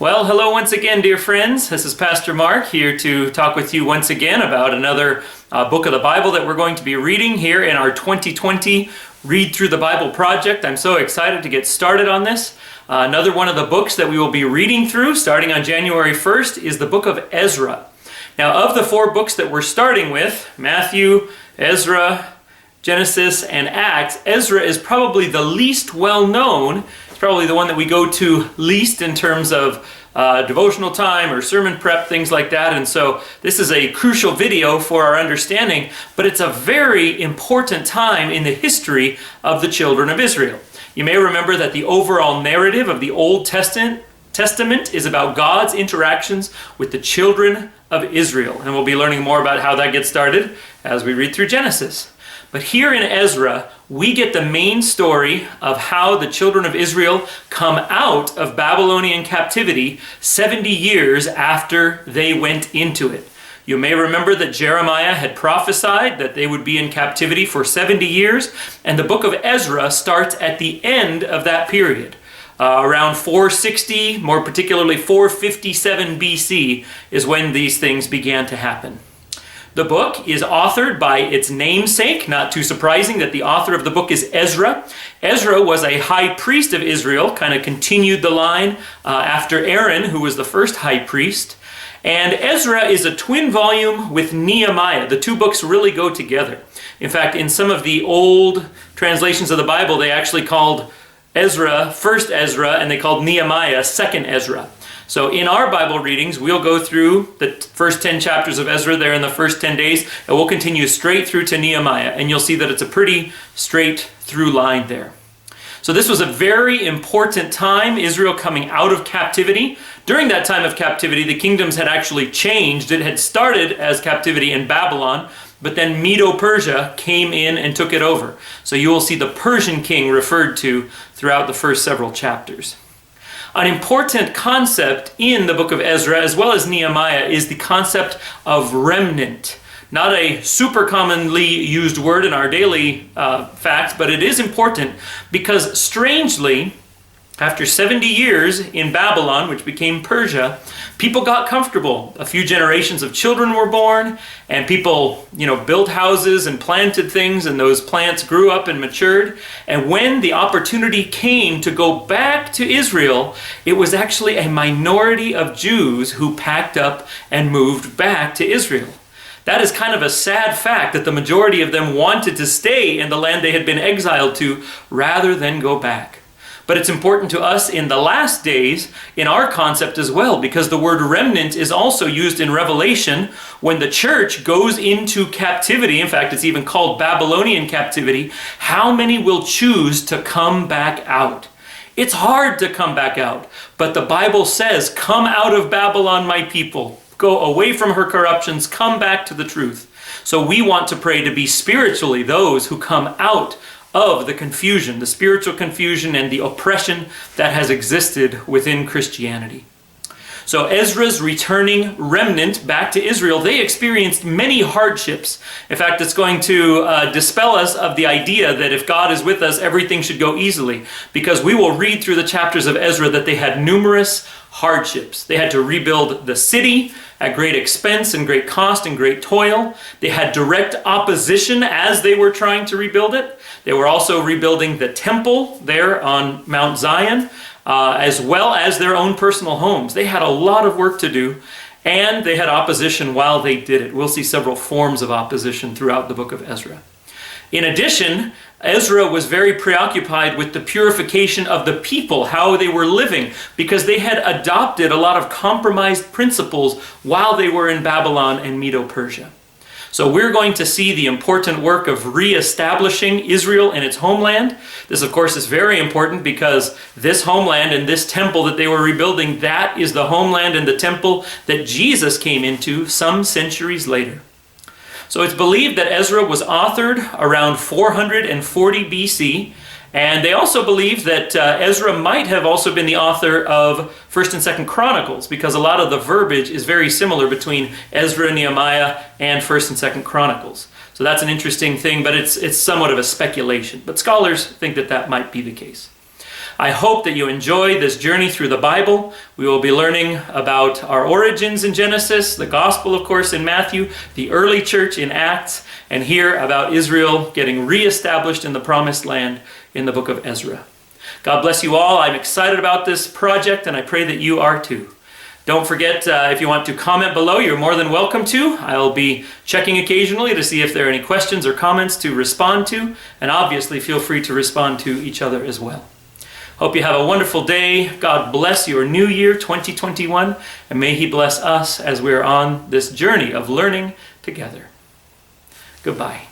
Well, hello once again, dear friends. This is Pastor Mark here to talk with you once again about another book of the Bible that we're going to be reading here in our 2020 Read Through the Bible project. I'm so excited to get started on this. Another one of the books that we will be reading through starting on January 1st is the book of Ezra. Now, of the four books that we're starting with, Matthew, Ezra, Genesis, and Acts, Ezra is probably the least well known. It's probably the one that we go to least in terms of devotional time or sermon prep, things like that. And so this is a crucial video for our understanding, but it's a very important time in the history of the children of Israel. You may remember that the overall narrative of the Old Testament is about God's interactions with the children of Israel. And we'll be learning more about how that gets started as we read through Genesis. But here in Ezra, we get the main story of how the children of Israel come out of Babylonian captivity 70 years after they went into it. You may remember that Jeremiah had prophesied that they would be in captivity for 70 years, and the book of Ezra starts at the end of that period. Around 460, more particularly 457 BC, is when these things began to happen. The book is authored by its namesake. Not too surprising that the author of the book is Ezra. Ezra was a high priest of Israel, kind of continued the line after Aaron, who was the first high priest. And Ezra is a twin volume with Nehemiah. The two books really go together. In fact, in some of the old translations of the Bible, they actually called Ezra first Ezra, and they called Nehemiah second Ezra. So in our Bible readings, we'll go through the first 10 chapters of Ezra there in the first 10 days, and we'll continue straight through to Nehemiah, and you'll see that it's a pretty straight through line there. So this was a very important time, Israel coming out of captivity. During that time of captivity, the kingdoms had actually changed. It had started as captivity in Babylon, but then Medo-Persia came in and took it over. So you will see the Persian king referred to throughout the first several chapters. An important concept in the book of Ezra, as well as Nehemiah, is the concept of remnant. Not a super commonly used word in our daily facts, but it is important because strangely, after 70 years in Babylon, which became Persia, people got comfortable. A few generations of children were born, and people, built houses and planted things, and those plants grew up and matured. And when the opportunity came to go back to Israel, it was actually a minority of Jews who packed up and moved back to Israel. That is kind of a sad fact that the majority of them wanted to stay in the land they had been exiled to rather than go back. But it's important to us in the last days, in our concept as well, because the word remnant is also used in Revelation when the church goes into captivity. In fact, it's even called Babylonian captivity. How many will choose to come back out? It's hard to come back out, but the Bible says, "Come out of Babylon, my people. Go away from her corruptions, come back to the truth." So we want to pray to be spiritually those who come out of the confusion, the spiritual confusion and the oppression that has existed within Christianity. So Ezra's returning remnant back to Israel, they experienced many hardships. In fact, it's going to dispel us of the idea that if God is with us, everything should go easily, because we will read through the chapters of Ezra that they had numerous hardships. They had to rebuild the city at great expense and great cost and great toil. They had direct opposition as they were trying to rebuild it. They were also rebuilding the temple there on Mount Zion, as well as their own personal homes. They had a lot of work to do, and they had opposition while they did it. We'll see several forms of opposition throughout the book of Ezra. In addition, Ezra was very preoccupied with the purification of the people, how they were living, because they had adopted a lot of compromised principles while they were in Babylon and Medo-Persia. So we're going to see the important work of reestablishing Israel in its homeland. This, of course, is very important because this homeland and this temple that they were rebuilding, that is the homeland and the temple that Jesus came into some centuries later. So it's believed that Ezra was authored around 440 BC, and they also believe that Ezra might have also been the author of 1st and 2nd Chronicles, because a lot of the verbiage is very similar between Ezra, Nehemiah, and 1st and 2nd Chronicles. So that's an interesting thing, but it's somewhat of a speculation. But scholars think that that might be the case. I hope that you enjoy this journey through the Bible. We will be learning about our origins in Genesis, the gospel, of course, in Matthew, the early church in Acts, and hear about Israel getting reestablished in the promised land in the book of Ezra. God bless you all. I'm excited about this project, and I pray that you are too. Don't forget, if you want to comment below, you're more than welcome to. I'll be checking occasionally to see if there are any questions or comments to respond to, and obviously feel free to respond to each other as well. Hope you have a wonderful day. God bless your new year, 2021, and may He bless us as we're on this journey of learning together. Goodbye.